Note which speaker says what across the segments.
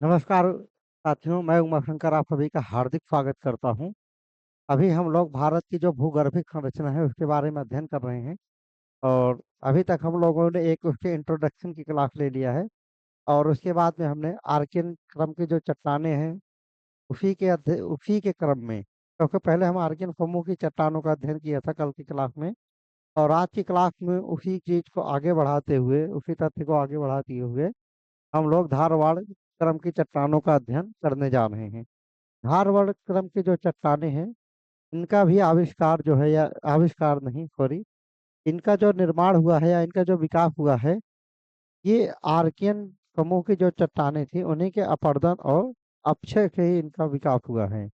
Speaker 1: नमस्कार साथियों, मैं उमाशंकर आप सभी का हार्दिक स्वागत करता हूं। अभी हम लोग भारत की जो भूगर्भिक संरचना है उसके बारे में अध्ययन कर रहे हैं। और अभी तक हम लोगों ने एक उसके इंट्रोडक्शन की क्लास ले लिया है। और उसके बाद में हमने आर्कियन क्रम की जो चट्टानें हैं उसी के क्रम में, क्योंकि पहले हम आर्कियन समूह की चट्टानों का अध्ययन किया था कल की क्लास में। और आज की क्लास में उसी चीज को आगे बढ़ाते हुए, उसी तथ्य को आगे बढ़ाते हुए हम लोग धारवाड़ क्रम की चट्टानों का अध्ययन करने जा रहे हैं। धारवाड़ क्रम की जो चट्टानें हैं, इनका भी आविष्कार जो है, या आविष्कार नहीं, सॉरी, इनका जो निर्माण हुआ है या इनका जो विकास हुआ है, ये आर्कियन समूह की जो चट्टानें थी उन्हीं के अपरदन और अपक्षय से ही इनका विकास हुआ है।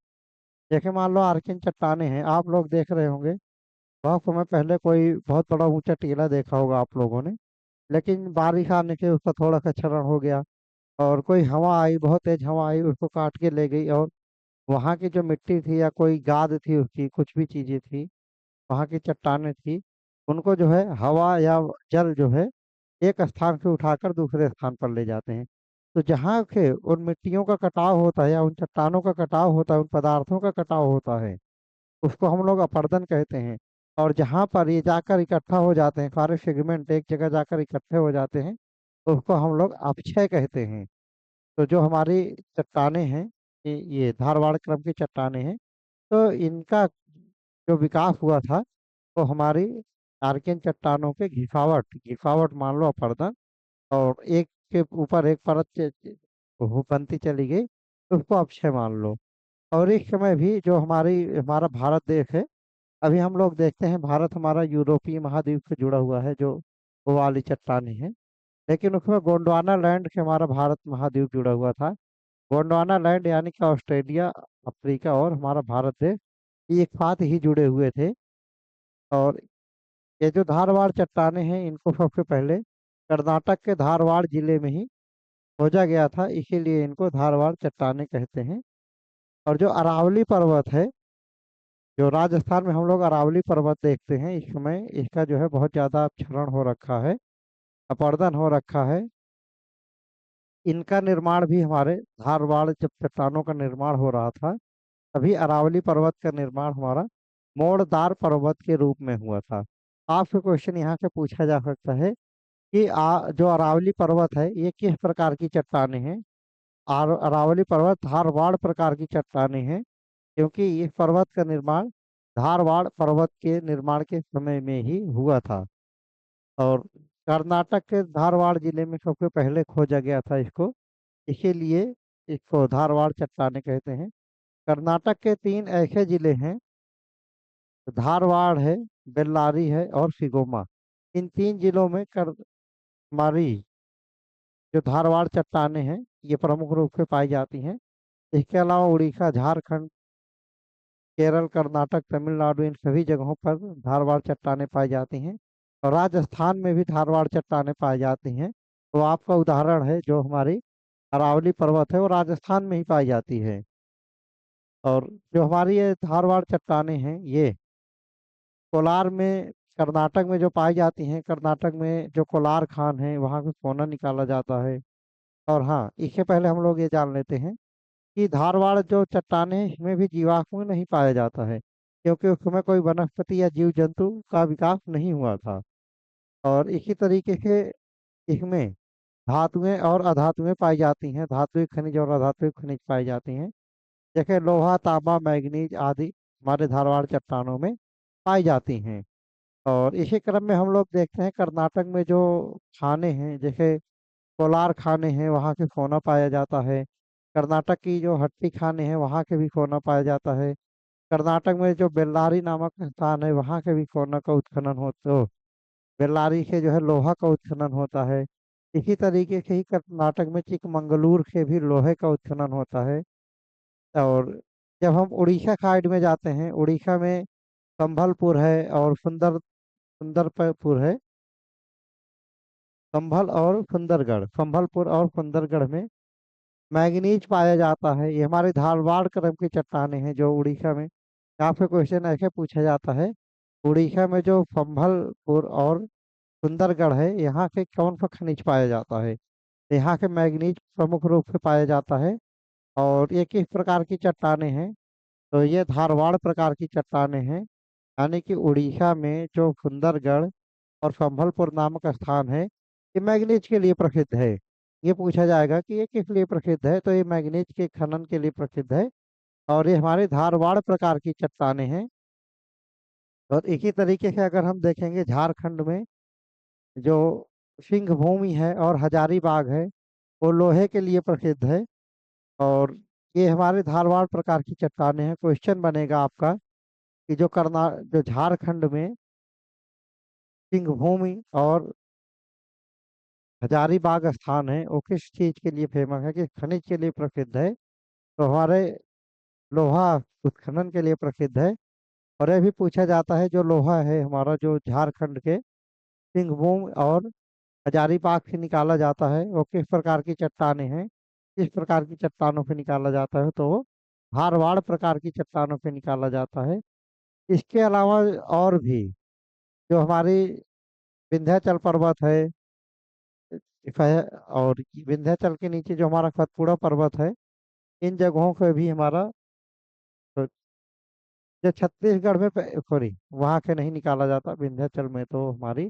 Speaker 1: जैसे मान लो आर्कियन चट्टानें हैं, आप लोग देख रहे होंगे, बहुत समय पहले कोई बहुत बड़ा ऊंचा टीला देखा होगा आप लोगों ने। लेकिन बारिश आने से उसका थोड़ा सा क्षरण हो गया, और कोई हवा आई, बहुत तेज हवा आई, उसको काट के ले गई। और वहाँ की जो मिट्टी थी या कोई गाद थी, उसकी कुछ भी चीजें थी, वहाँ की चट्टानें थी, उनको जो है हवा या जल जो है एक स्थान से उठाकर दूसरे स्थान पर ले जाते हैं। तो जहाँ के उन मिट्टियों का कटाव होता है या उन चट्टानों का कटाव होता है, उन पदार्थों का कटाव होता है, उसको हम लोग अपरदन कहते हैं। और जहाँ पर ये जाकर इकट्ठा हो जाते हैं, सारे सेगमेंट एक जगह जाकर इकट्ठे हो जाते हैं, तो उसको हम लोग अपक्षय कहते हैं। तो जो हमारी चट्टानें हैं, ये धारवाड़ क्रम की चट्टानें हैं, तो इनका जो विकास हुआ था, तो हमारी आर्कियन चट्टानों के घिसावट घिसावट मान लो अपर्दन, और एक के ऊपर एक परत वो बनती चली गई, तो उसको अक्षय मान लो। और इस समय भी जो हमारा भारत देश है, अभी हम लोग देखते हैं भारत हमारा यूरोपीय महाद्वीप से जुड़ा हुआ है, जो वो वाली चट्टानें हैं। लेकिन उसमें गोंडवाना लैंड से हमारा भारत महाद्वीप जुड़ा हुआ था। गोंडवाना लैंड यानी कि ऑस्ट्रेलिया, अफ्रीका और हमारा भारत देश, ये एक साथ ही जुड़े हुए थे। और ये जो धारवाड़ चट्टानें हैं, इनको सबसे पहले कर्नाटक के धारवाड़ जिले में ही खोजा गया था, इसीलिए इनको धारवाड़ चट्टानें कहते हैं। और जो अरावली पर्वत है, जो राजस्थान में हम लोग अरावली पर्वत देखते हैं, इस समय इसका जो है बहुत ज्यादा क्षरण हो रखा है, अपरदन हो रखा है। इनका निर्माण भी हमारे धारवाड़, जब चट्टानों का निर्माण हो रहा था, तभी अरावली पर्वत का निर्माण हमारा मोड़दार पर्वत के रूप में हुआ था। आपसे क्वेश्चन यहाँ से पूछा जा सकता है कि जो अरावली पर्वत है, ये किस प्रकार की चट्टानें हैं। अरावली पर्वत धारवाड़ प्रकार की चट्टानें हैं, क्योंकि ये पर्वत का निर्माण धारवाड़ पर्वत के निर्माण के समय में ही हुआ था। और कर्नाटक के धारवाड़ जिले में सबसे पहले खोजा गया था इसको, इसीलिए इसको धारवाड़ चट्टानें कहते हैं। कर्नाटक के तीन ऐसे जिले हैं, धारवाड़ है, बेल्लारी है और शिगोमा। इन तीन जिलों में हमारी जो धारवाड़ चट्टानें हैं, ये प्रमुख रूप से पाई जाती हैं। इसके अलावा उड़ीसा, झारखंड, केरल, कर्नाटक, तमिलनाडु, इन सभी जगहों पर धारवाड़ चट्टानें पाई जाती हैं। और राजस्थान में भी धारवाड़ चट्टानें पाई जाती हैं। तो आपका उदाहरण है जो हमारी अरावली पर्वत है, वो राजस्थान में ही पाई जाती है। और जो हमारी ये धारवाड़ चट्टानें हैं, ये कोलार में, कर्नाटक में जो पाई जाती हैं, कर्नाटक में जो कोलार खान है, वहाँ से सोना निकाला जाता है। और हाँ, इससे पहले हम लोग ये जान लेते हैं कि धारवाड़ जो चट्टानें हैं, इसमें भी जीवाश्म नहीं पाया जाता है, क्योंकि उस समय कोई वनस्पति या जीव जंतु का विकास नहीं हुआ था। और इसी तरीके से इसमें धातुएं और अधातुएं पाई जाती हैं, धात्विक खनिज और अधात्विक खनिज पाई जाती हैं। जैसे लोहा, तांबा, मैग्नीज आदि हमारे धारवाड़ चट्टानों में पाई जाती हैं। और इसी क्रम में हम लोग देखते हैं कर्नाटक में जो खाने हैं, जैसे कोलार खाने हैं, वहाँ के सोना पाया जाता है। कर्नाटक की जो हट्टी खाने हैं, वहाँ के भी सोना पाया जाता है। कर्नाटक में जो बेल्लारी नामक स्थान है, वहाँ के भी सोना का उत्खनन हो, तो बेल्लारी से जो है लोहा का उत्खनन होता है। इसी तरीके से ही कर्नाटक में चिकमंगलूर से भी लोहे का उत्खनन होता है। और जब हम उड़ीसा साइड में जाते हैं, उड़ीसा में संभलपुर है और सुंदरपुर है। संभलपुर और सुंदरगढ़ में मैंगनीज पाया जाता है। ये हमारे धारवाड़ क्रम की चट्टानें हैं जो उड़ीसा में। यहाँ पे क्वेश्चन ऐसे पूछा जाता है, उड़ीसा में जो संभलपुर और सुंदरगढ़ है, यहाँ से कौन सा खनिज पाया जाता है। यहाँ के मैग्नीज प्रमुख रूप से पाया जाता है। और ये किस प्रकार की चट्टानें हैं? तो ये धारवाड़ प्रकार की चट्टानें हैं। यानी कि उड़ीसा में जो सुंदरगढ़ और संभलपुर नामक स्थान है, ये मैग्नीज के लिए प्रसिद्ध है। ये पूछा जाएगा कि ये किस लिए प्रसिद्ध है, तो ये मैग्नीज के खनन के लिए प्रसिद्ध है। और ये हमारे धारवाड़ प्रकार की चट्टानें हैं। और इसी तरीके से अगर हम देखेंगे झारखंड में जो सिंह भूमि है और हजारीबाग है, वो लोहे के लिए प्रसिद्ध है। और ये हमारे धारवाड़ प्रकार की चट्टानें हैं। क्वेश्चन बनेगा आपका कि जो झारखंड में सिंह भूमि और हजारीबाग स्थान है, वो किस चीज के लिए फेमस है, किस खनिज के लिए प्रसिद्ध है? तो हमारे लोहा उत्खनन के लिए प्रसिद्ध है। और यह भी पूछा जाता है जो लोहा है हमारा जो झारखंड के सिंहभूम और हजारीबाग से निकाला जाता है, वो किस प्रकार की चट्टानें हैं, किस प्रकार की चट्टानों से निकाला जाता है? तो वो हारवाड़ प्रकार की चट्टानों से निकाला जाता है। इसके अलावा और भी जो हमारी विंध्याचल पर्वत है, और विंध्याचल के नीचे जो हमारा सतपुड़ा पर्वत है, इन जगहों पे भी हमारा जो छत्तीसगढ़ में सॉरी, वहाँ के नहीं निकाला जाता। विंध्याचल में तो हमारी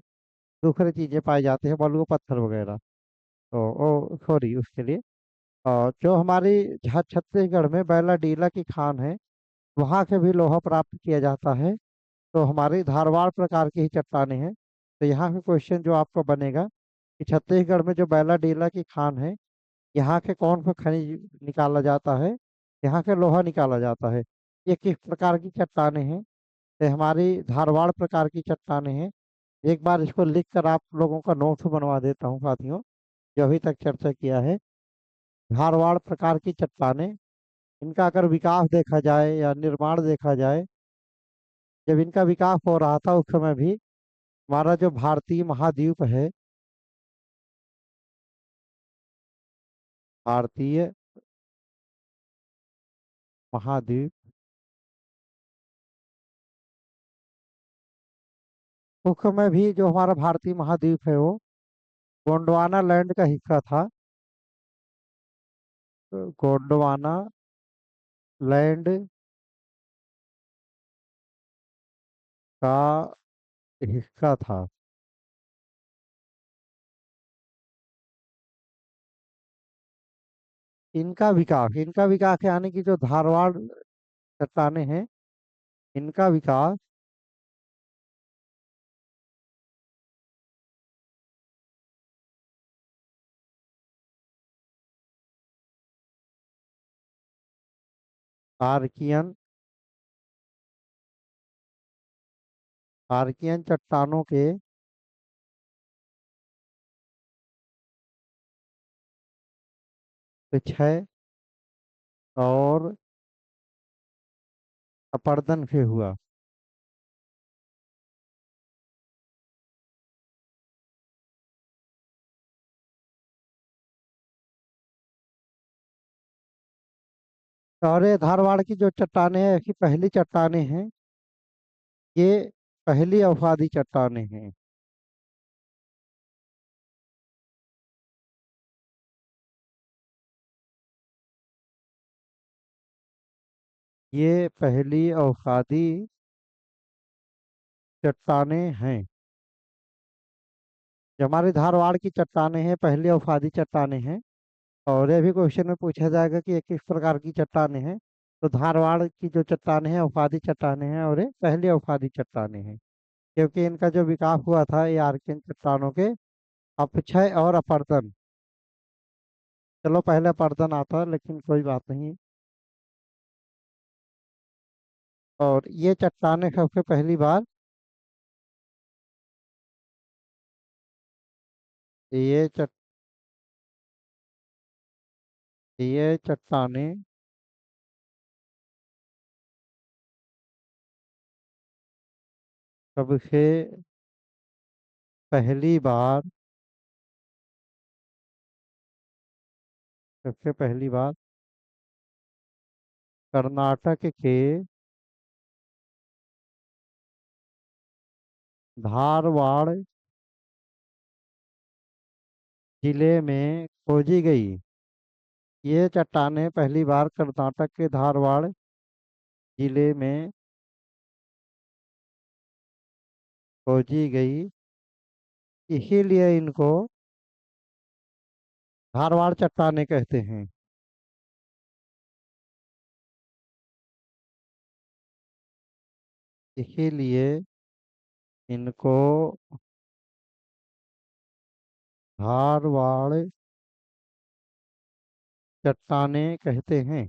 Speaker 1: दूसरी चीजें पाई जाती है, बलुआ पत्थर वगैरह। तो ओ सॉरी उसके लिए। और जो हमारी छत्तीसगढ़ में बैला डीला की खान है, वहाँ से भी लोहा प्राप्त किया जाता है। तो हमारी धारवाड़ प्रकार की ही चट्टानें हैं। तो यहाँ के क्वेश्चन जो आपको बनेगा कि छत्तीसगढ़ में जो बैला डीला की खान है, यहाँ के कौन सा खनिज निकाला जाता है, यहाँ के लोहा निकाला जाता है, ये किस प्रकार की चट्टानें हैं? ये हमारी धारवाड़ प्रकार की चट्टानें हैं। एक बार इसको लिख कर आप लोगों का नोट्स बनवा देता हूँ साथियों, जो अभी तक चर्चा किया है। धारवाड़ प्रकार की चट्टानें, इनका अगर विकास देखा जाए या निर्माण देखा जाए, जब इनका विकास हो रहा था उस समय भी हमारा जो भारतीय महाद्वीप है, भारतीय महाद्वीप, उस समय भी जो हमारा भारतीय महाद्वीप है वो गोंडवाना लैंड का हिस्सा था। गोंडवाना लैंड का हिस्सा था। इनका विकास यानी कि जो धारवाड़ चट्टानें हैं, इनका विकास आर्कियन आर्कियन चट्टानों के क्षय और अपरदन से हुआ। और ये धारवाड़ की जो चट्टानें हैं, ऐसी पहली चट्टानें हैं, ये पहली अवसादी चट्टानें हैं। ये पहली अवसादी चट्टानें हैं। जो हमारी धारवाड़ की चट्टानें हैं, पहली अवसादी चट्टानें हैं। और ये भी क्वेश्चन में पूछा जाएगा कि ये किस प्रकार की चट्टानें हैं। तो धारवाड़ की जो चट्टानें हैं अवसादी चट्टानें हैं, और ये पहली अवसादी चट्टानें हैं, क्योंकि इनका जो विकास हुआ था ये आर्कियन चट्टानों के अपक्षय और अपरदन। चलो पहले अपरदन आता है, लेकिन कोई बात नहीं। और ये चट्टानें सबसे पहली बार, ये चट ये चट्टानें सबसे पहली बार सबसे पहली बार कर्नाटक के धारवाड़ जिले में खोजी गई। ये चट्टानें पहली बार कर्नाटक के धारवाड़ जिले में खोजी गई, इसीलिए इनको धारवाड़ चट्टानें कहते हैं। इसीलिए इनको धारवाड़ चट्टानें कहते हैं।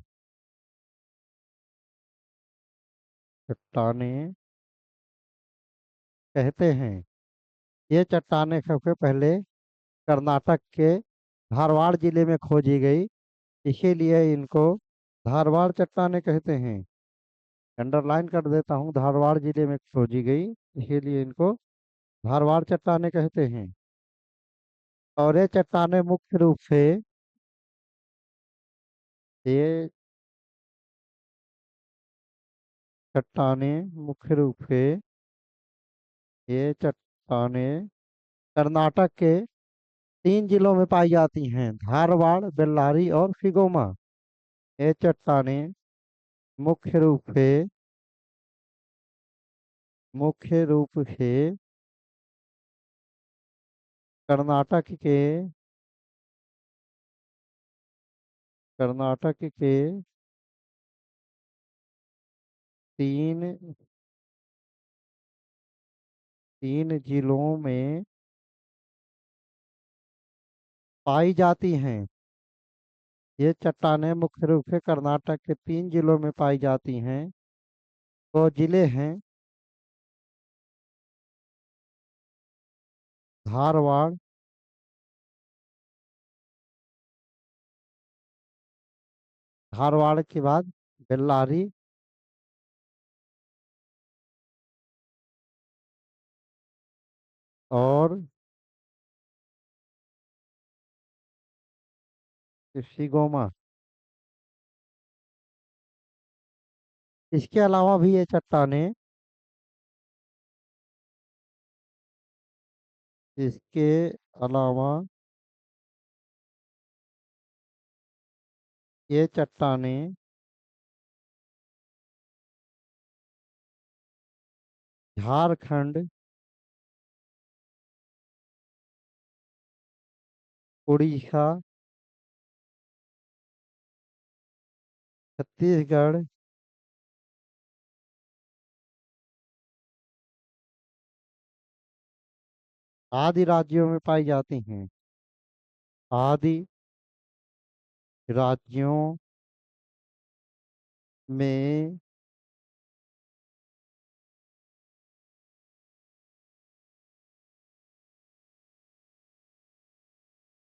Speaker 1: चट्टानें कहते हैं। ये चट्टानें सबसे पहले कर्नाटक के धारवाड़ जिले में खोजी गई, इसीलिए इनको धारवाड़ चट्टानें कहते हैं। अंडरलाइन कर देता हूँ, धारवाड़ जिले में खोजी गई, इसीलिए इनको धारवाड़ चट्टानें कहते हैं। और ये चट्टानें मुख्य रूप से ये चट्टानें मुख्य रूप से ये चट्टानें कर्नाटक के 3 जिलों में पाई जाती हैं, धारवाड़, बेल्लारी और फिगोमा। ये चट्टानें मुख्य रूप से मुख्य रूप से कर्नाटक के कर्नाटक के तीन तीन जिलों में पाई जाती हैं। ये चट्टानें मुख्य रूप से कर्नाटक के 3 जिलों में पाई जाती हैं। वो जिले हैं धारवाड़, धारवाड़ के बाद बेल्लारी, और शिगोमा। इसके अलावा भी ये चट्टानें इसके अलावा ये चट्टानें झारखंड, उड़ीसा, छत्तीसगढ़, आदि राज्यों में पाई जाती हैं। आदि राज्यों में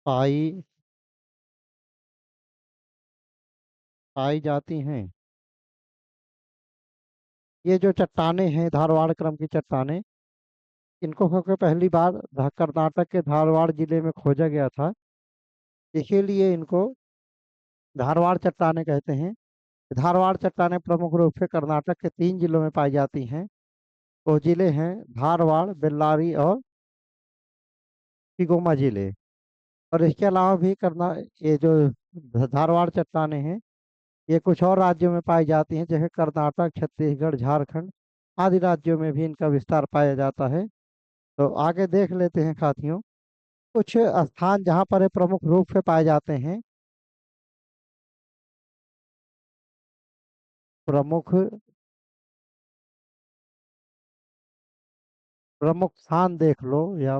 Speaker 1: पाई पाई जाती हैं। ये जो चट्टानें हैं धारवाड़ क्रम की चट्टानें, इनको सबसे पहली बार कर्नाटक के धारवाड़ जिले में खोजा गया था, इसीलिए इनको धारवाड़ चट्टानें कहते हैं। धारवाड़ चट्टानें प्रमुख रूप से कर्नाटक के 3 जिलों में पाई जाती हैं। वो जिले हैं धारवाड़, बेल्लारी और शिगोमा जिले। और इसके अलावा भी करना ये जो धारवाड़ चट्टानें हैं, ये कुछ और राज्यों में पाई जाती हैं, जैसे कर्नाटक, छत्तीसगढ़, झारखंड आदि राज्यों में भी इनका विस्तार पाया जाता है। तो आगे देख लेते हैं साथियों, कुछ स्थान जहाँ पर ये प्रमुख रूप से पाए जाते हैं। प्रमुख प्रमुख स्थान देख लो, या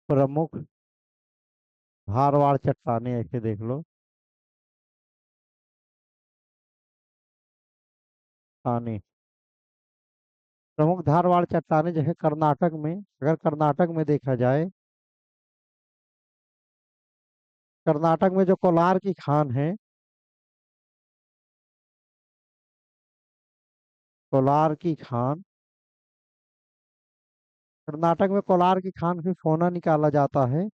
Speaker 1: प्रमुख धारवाड़ चट्टानें ऐसे देख लो। स्थानीय प्रमुख धारवाड़ चट्टानें जैसे कर्नाटक में, अगर कर्नाटक में देखा जाए, कर्नाटक में जो कोलार की खान है, कोलार की खान, कर्नाटक में कोलार की खान से सोना निकाला जाता है,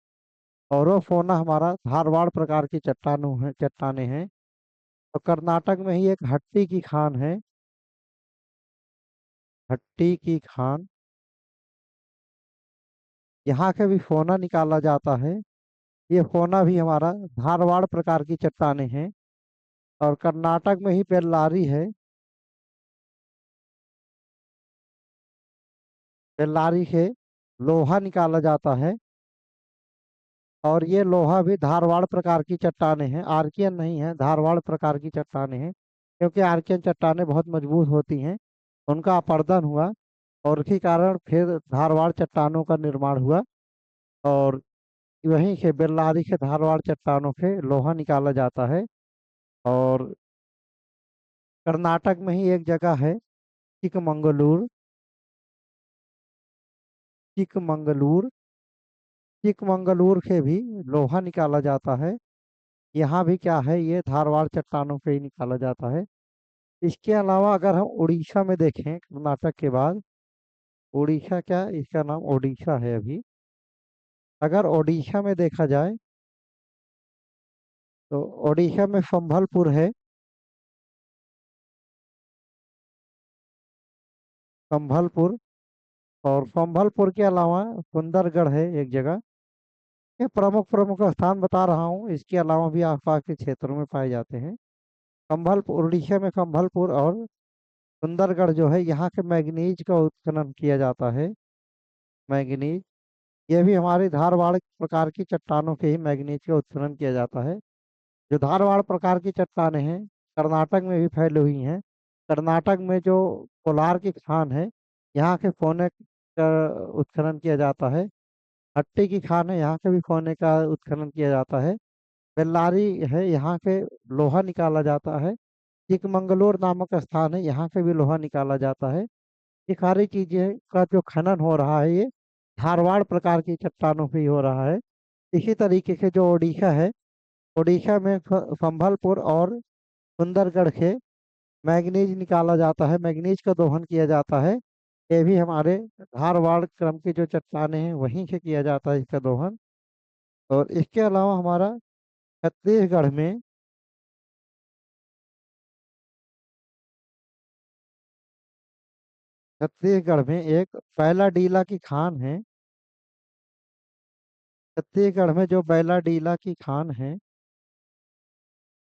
Speaker 1: और वो सोना हमारा धारवाड़ प्रकार की चट्टानें हैं। तो कर्नाटक में ही एक हट्टी की खान है। हट्टी की खान, यहाँ के भी फोना निकाला जाता है। ये फोना भी हमारा धारवाड़ प्रकार की चट्टानें हैं। और कर्नाटक में ही बेल्लारी है। बेल्लारी से लोहा निकाला जाता है। और ये लोहा भी धारवाड़ प्रकार की चट्टानें हैं, आर्कियन नहीं है, धारवाड़ प्रकार की चट्टानें हैं। क्योंकि आर्कियन चट्टानें बहुत मजबूत होती हैं, उनका अपरदन हुआ और उसी कारण फिर धारवाड़ चट्टानों का निर्माण हुआ। और वहीं से बेल्लारी से धारवाड़ चट्टानों से लोहा निकाला जाता है। और कर्नाटक में ही एक जगह है, चिकमंगलूर। चिकमंगलूर, चिकमंगलूर से भी लोहा निकाला जाता है। यहाँ भी क्या है, ये धारवाड़ चट्टानों से ही निकाला जाता है। इसके अलावा अगर हम उड़ीसा में देखें कर्नाटक के बाद, उड़ीसा क्या, इसका नाम ओडिशा है अभी। अगर ओडिशा में देखा जाए तो ओडिशा में संभलपुर है। संभलपुर। और संभलपुर के अलावा सुंदरगढ़ है एक जगह। ये प्रमुख प्रमुख स्थान बता रहा हूँ, इसके अलावा भी आसपास के क्षेत्रों में पाए जाते हैं। संभलपुर, उड़ीसा में संभलपुर और सुंदरगढ़ जो है, यहाँ के मैग्नीज का उत्खनन किया जाता है। मैग्नीज, ये भी हमारे धारवाड़ प्रकार की चट्टानों के ही मैग्नीज का उत्खनन किया जाता है। जो धारवाड़ प्रकार की चट्टानें हैं, कर्नाटक में भी फैली हुई हैं। कर्नाटक में जो कोलार की खान है, यहाँ के सोने का उत्खनन किया जाता है। हट्टी की खान है, यहाँ के भी सोने का उत्खनन किया जाता है। बेल्लारी है, यहाँ के लोहा निकाला जाता है। चिकमंगलूर नामक स्थान है, यहाँ से भी लोहा निकाला जाता है। ये सारी चीजें का जो खनन हो रहा है, ये धारवाड़ प्रकार की चट्टानों से ही हो रहा है। इसी तरीके से जो ओडिशा है, ओडिशा में संभलपुर और सुंदरगढ़ से मैग्नीज निकाला जाता है, मैग्नीज का दोहन किया जाता है। ये भी हमारे धारवाड़ क्रम की जो चट्टानें हैं वहीं से किया जाता है इसका दोहन। और इसके अलावा हमारा छत्तीसगढ़ में, छत्तीसगढ़ में एक बैला डीला की खान है। छत्तीसगढ़ में जो बैला डीला की खान है,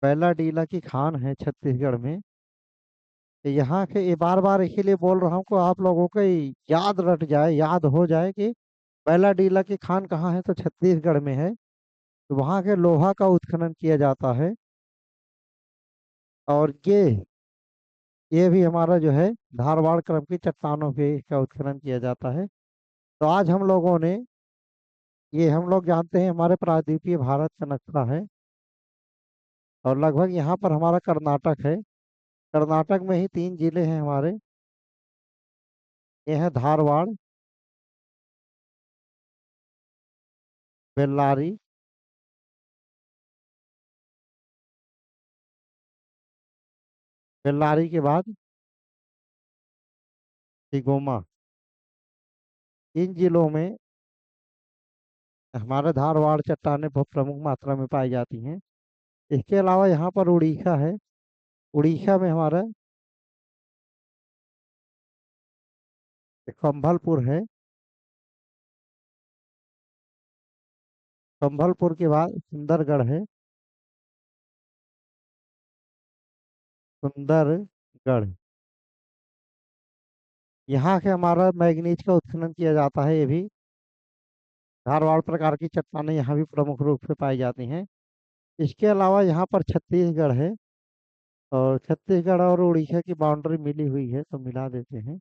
Speaker 1: बैला डीला की खान है छत्तीसगढ़ में। यहाँ के, ये बार बार इसीलिए बोल रहा हूँ को आप लोगों को याद रट जाए, याद हो जाए कि बैला डीला की खान कहाँ है, तो छत्तीसगढ़ में है। तो वहाँ के लोहा का उत्खनन किया जाता है। और ये भी हमारा जो है धारवाड़ क्रम की चट्टानों पे इसका उत्खनन किया जाता है। तो आज हम लोगों ने, ये हम लोग जानते हैं हमारे प्रायद्वीपीय भारत का नक्शा है। और लगभग यहाँ पर हमारा कर्नाटक है। कर्नाटक में ही 3 जिले हैं हमारे। ये है धारवाड़, बेल्लारी, बेल्लारी के बाद शिगोमा। इन जिलों में हमारे धारवाड़ चट्टानें बहुत प्रमुख मात्रा में पाई जाती हैं। इसके अलावा यहाँ पर उड़ीसा है। उड़ीसा में हमारा संभलपुर है। संभलपुर के बाद सुंदरगढ़ है। सुंदरगढ़, यहाँ से हमारा मैग्नीज का उत्खनन किया जाता है। ये भी धारवाड़ प्रकार की चट्टानें यहाँ भी प्रमुख रूप से पाई जाती हैं। इसके अलावा यहाँ पर छत्तीसगढ़ है। और छत्तीसगढ़ और उड़ीसा की बाउंड्री मिली हुई है, तो मिला देते हैं।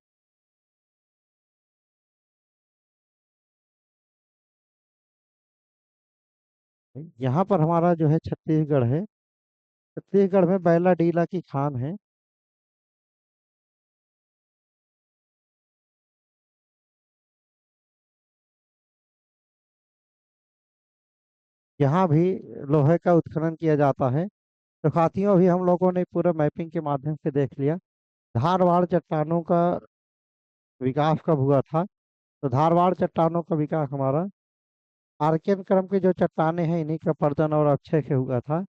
Speaker 1: यहाँ पर हमारा जो है छत्तीसगढ़ है। छत्तीसगढ़ में बैला डीला की खान है। यहाँ भी लोहे का उत्खनन किया जाता है। तो साथियों, अभी हम लोगों ने पूरा मैपिंग के माध्यम से देख लिया धारवाड़ चट्टानों का विकास कब हुआ था। तो धारवाड़ चट्टानों का विकास हमारा आर्कियन क्रम की जो चट्टानें हैं, इन्हीं का पर्दन और अक्षय से हुआ था।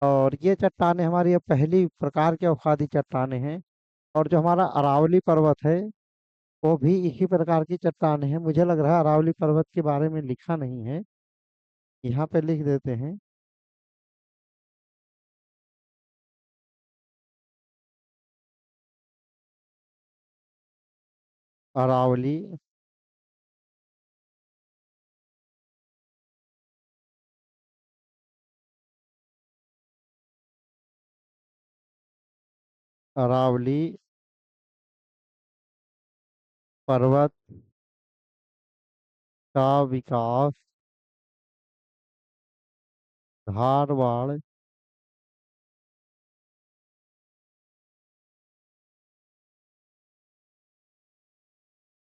Speaker 1: और ये चट्टानें हमारी अब पहली प्रकार की अवखादी चट्टानें हैं। और जो हमारा अरावली पर्वत है, वो भी इसी प्रकार की चट्टानें हैं। मुझे लग रहा है अरावली पर्वत के बारे में लिखा नहीं है। यहाँ पे लिख देते हैं। अरावली अरावली पर्वत का विकास धारवाड़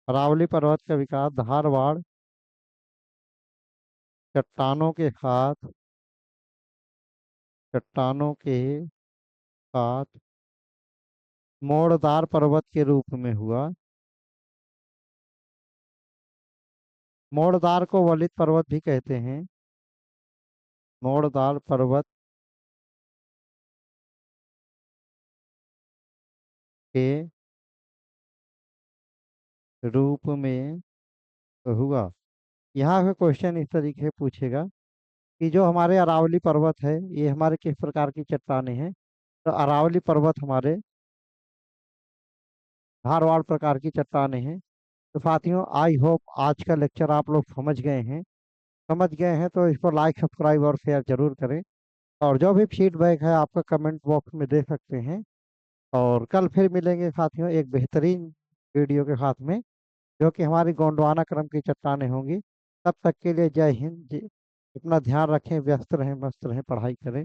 Speaker 1: अरावली पर्वत का विकास धारवाड़ चट्टानों के साथ चट्टानों के साथ मोड़दार पर्वत के रूप में हुआ। मोड़दार को वलित पर्वत भी कहते हैं। मोड़दार पर्वत के रूप में हुआ। यहाँ पे क्वेश्चन इस तरीके से पूछेगा कि जो हमारे अरावली पर्वत है ये हमारे किस प्रकार की चट्टानें हैं। तो अरावली पर्वत हमारे धारवाड़ प्रकार की चट्टानें हैं। तो साथियों, आई होप आज का लेक्चर आप लोग समझ गए हैं। समझ गए हैं तो इसको लाइक सब्सक्राइब और शेयर जरूर करें। और जो भी फीडबैक है आपका कमेंट बॉक्स में दे सकते हैं। और कल फिर मिलेंगे साथियों एक बेहतरीन वीडियो के साथ में, जो कि हमारी गोंडवाना क्रम की चट्टानें होंगी। तब तक के लिए जय हिंद जी। अपना ध्यान रखें, व्यस्त रहें, मस्त रहें, पढ़ाई करें।